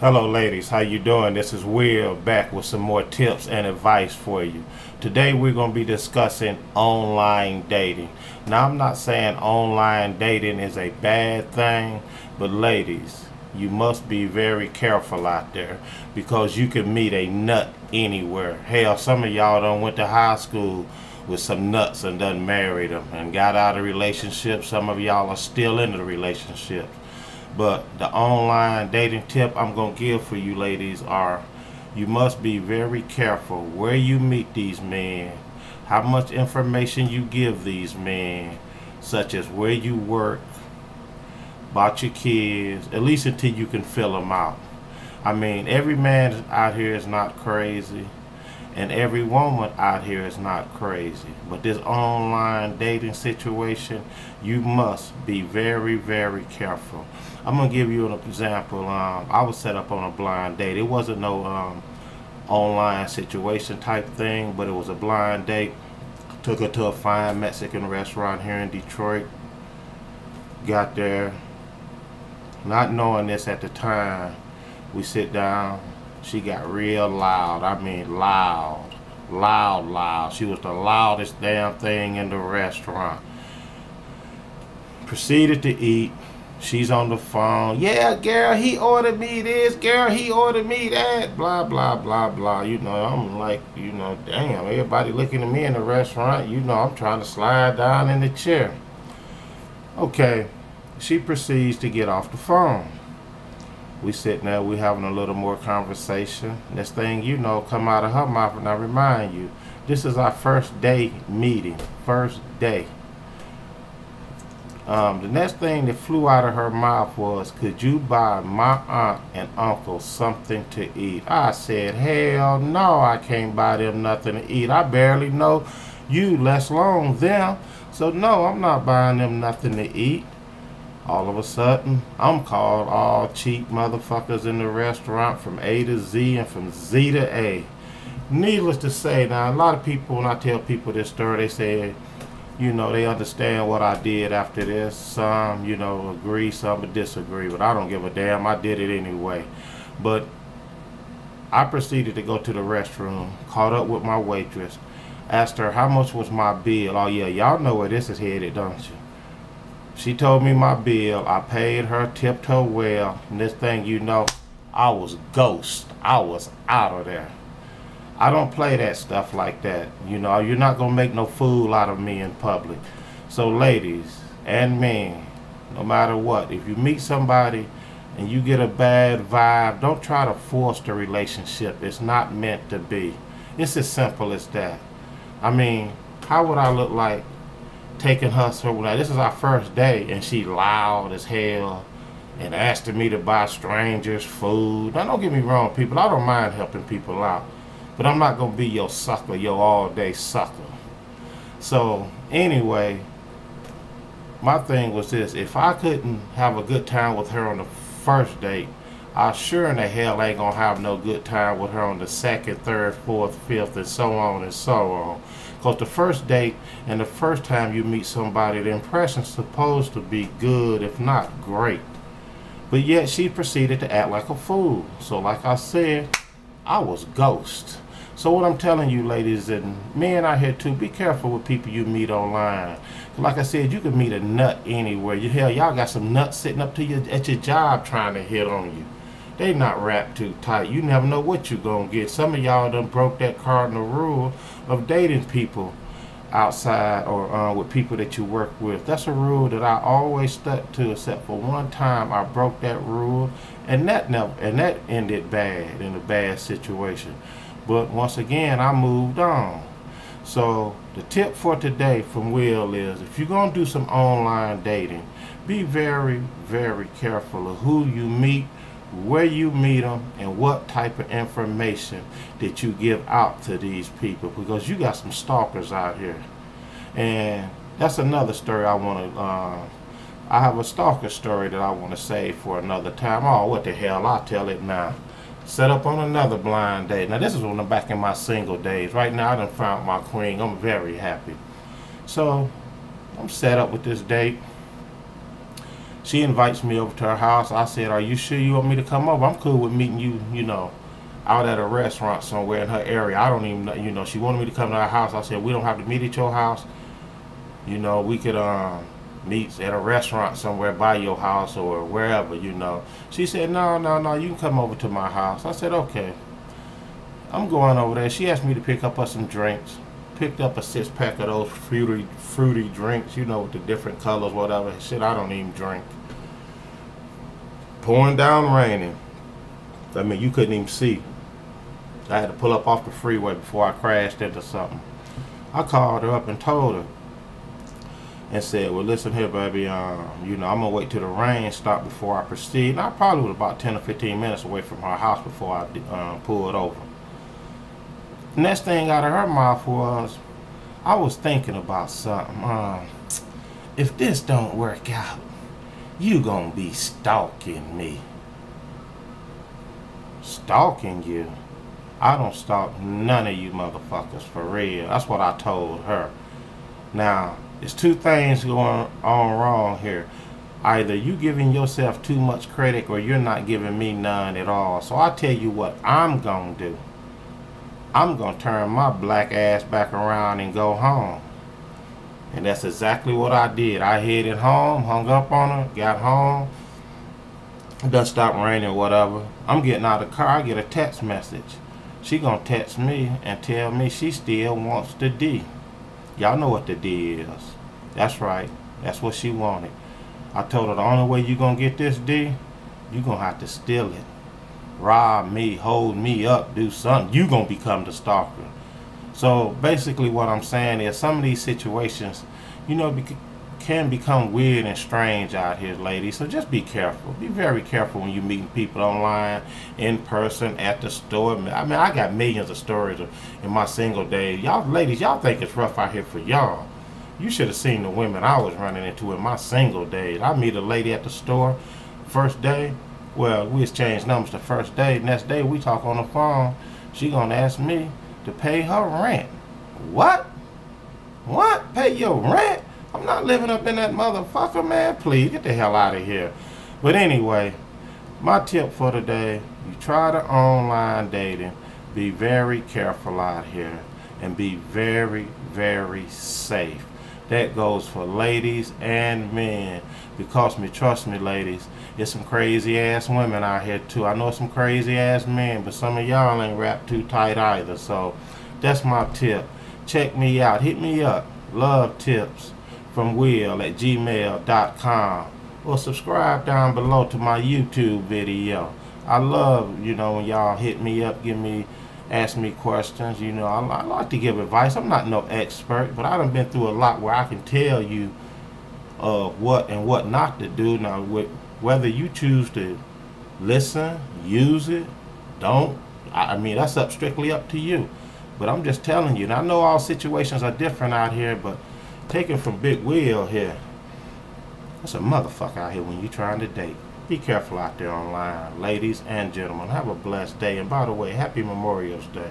Hello ladies, how you doing? This is Will back with some more tips and advice for you. Today we're going to be discussing online dating. Now I'm not saying online dating is a bad thing, but ladies, you must be very careful out there because you can meet a nut anywhere. Hell, some of y'all done went to high school with some nuts and done married them and got out of relationships. Some of y'all are still in the relationship. But the online dating tip I'm going to give for you ladies are you must be very careful where you meet these men, how much information you give these men, such as where you work, about your kids, at least until you can fill them out. I mean, every man out here is not crazy, and every woman out here is not crazy. But this online dating situation, you must be very, very careful. I'm going to give you an example. I was set up on a blind date. It wasn't no online situation type thing, but it was a blind date. Took her to a fine Mexican restaurant here in Detroit. Got there. Not knowing this at the time, we sit down. She got real loud. I mean loud. Loud. She was the loudest damn thing in the restaurant. Proceeded to eat. She's on the phone. Yeah, girl, he ordered me this. Girl, he ordered me that. Blah, blah, blah, blah. You know, I'm like, you know, damn, everybody looking at me in the restaurant. You know, I'm trying to slide down in the chair. Okay. She proceeds to get off the phone. We sitting there, we having a little more conversation. Next thing you know, come out of her mouth, and I remind you, this is our first day meeting. First day. The next thing that flew out of her mouth was, could you buy my aunt and uncle something to eat? I said, hell no, I can't buy them nothing to eat. I barely know you, let alone them. So no, I'm not buying them nothing to eat. All of a sudden, I'm called all cheap motherfuckers in the restaurant from A to Z and from Z to A. Needless to say, now a lot of people, when I tell people this story, they say, you know, they understand what I did after this. Some, you know, agree, some disagree, but I don't give a damn. I did it anyway. But I proceeded to go to the restroom, caught up with my waitress, asked her how much was my bill. Oh yeah, y'all know where this is headed, don't you? She told me my bill. I paid her, tipped her well, and this thing, you know, I was ghost. I was out of there. I don't play that stuff like that. You know, you're not going to make no fool out of me in public. So ladies and men, no matter what, if you meet somebody and you get a bad vibe, don't try to force the relationship. It's not meant to be. It's as simple as that. I mean, how would I look like taking her somewhere? This is our first day and she loud as hell and asking me to buy strangers food. Now don't get me wrong, people, I don't mind helping people out, but I'm not gonna be your sucker, your all-day sucker. So anyway, my thing was this: if I couldn't have a good time with her on the first date, I sure in the hell ain't gonna have no good time with her on the second, third, fourth, fifth, and so on and so on. Because the first date and the first time you meet somebody, the impression's supposed to be good, if not great. But yet she proceeded to act like a fool. So like I said, I was ghost. So what I'm telling you ladies and men out here too, be careful with people you meet online. Like I said, you can meet a nut anywhere. Hell, y'all got some nuts sitting up to you at your job trying to hit on you. They not wrapped too tight. You never know what you gonna get. Some of y'all done broke that cardinal rule of dating people outside or with people that you work with. That's a rule that I always stuck to, except for one time I broke that rule, and that ended bad, in a bad situation. But once again, I moved on. So the tip for today from Will is, if you're gonna do some online dating, be very, very careful of who you meet, where you meet them, and what type of information that you give out to these people, because you got some stalkers out here. And that's another story I want to I have a stalker story that I want to save for another time. Oh, what the hell, I'll tell it now. Set up on another blind date. Now this is when I'm back in my single days. Right now I done found my queen. I'm very happy. So I'm set up with this date. She invites me over to her house. I said, are you sure you want me to come over? I'm cool with meeting you, you know, out at a restaurant somewhere in her area. I don't even know, you know, she wanted me to come to her house. I said, we don't have to meet at your house. You know, we could meet at a restaurant somewhere by your house or wherever, you know. She said, no, you can come over to my house. I said, okay. I'm going over there. She asked me to pick up some drinks. Picked up a 6-pack of those fruity drinks, you know, with the different colors, whatever. Shit, I don't even drink. Pouring down raining. I mean, you couldn't even see. I had to pull up off the freeway before I crashed into something. I called her up and told her and said, well, listen here, baby, you know, I'm gonna wait till the rain stop before I proceed. And I probably was about 10 or 15 minutes away from her house before I pulled over. The next thing out of her mouth was, I was thinking about something. If this don't work out, you gonna be stalking me. Stalking you? I don't stalk none of you motherfuckers, for real. That's what I told her. Now, there's two things going on wrong here. Either you giving yourself too much credit or you're not giving me none at all. So I tell you what I'm gonna do. I'm gonna turn my black ass back around and go home. And that's exactly what I did. I headed home, hung up on her, got home. It done stopped raining or whatever. I'm getting out of the car, I get a text message. She gonna text me and tell me she still wants the D. Y'all know what the D is. That's right. That's what she wanted. I told her the only way you gonna get this D, you gonna have to steal it. Rob me, hold me up, do something. You gonna become the stalker. So basically what I'm saying is some of these situations, you know, can become weird and strange out here, ladies. So just be careful. Be very careful when you're meeting people online, in person, at the store. I mean, I got millions of stories in my single days. Y'all ladies, y'all think it's rough out here for y'all. You should have seen the women I was running into in my single days. I meet a lady at the store, first day. Well, we exchanged numbers the first day. Next day, we talk on the phone. She gonna ask me to pay her rent. What? What? Pay your rent? I'm not living up in that motherfucker, man. Please, get the hell out of here. But anyway, my tip for today, you try the online dating. Be very careful out here. And be very, very safe. That goes for ladies and men. Because trust me, ladies, there's some crazy ass women out here too. I know some crazy ass men, but some of y'all ain't wrapped too tight either. So that's my tip. Check me out. Hit me up. LoveTipsFromWill at gmail.com. Or subscribe down below to my YouTube video. I love, you know, when y'all hit me up, ask me questions. You know, I like to give advice. I'm not no expert, but I done been through a lot where I can tell you what and what not to do. Now, whether you choose to listen, use it, don't, I mean, that's strictly up to you. But I'm just telling you, and I know all situations are different out here, but taking from Big Will here, that's a motherfucker out here when you're trying to date. Be careful out there online, ladies and gentlemen. Have a blessed day. And by the way, happy Memorial Day.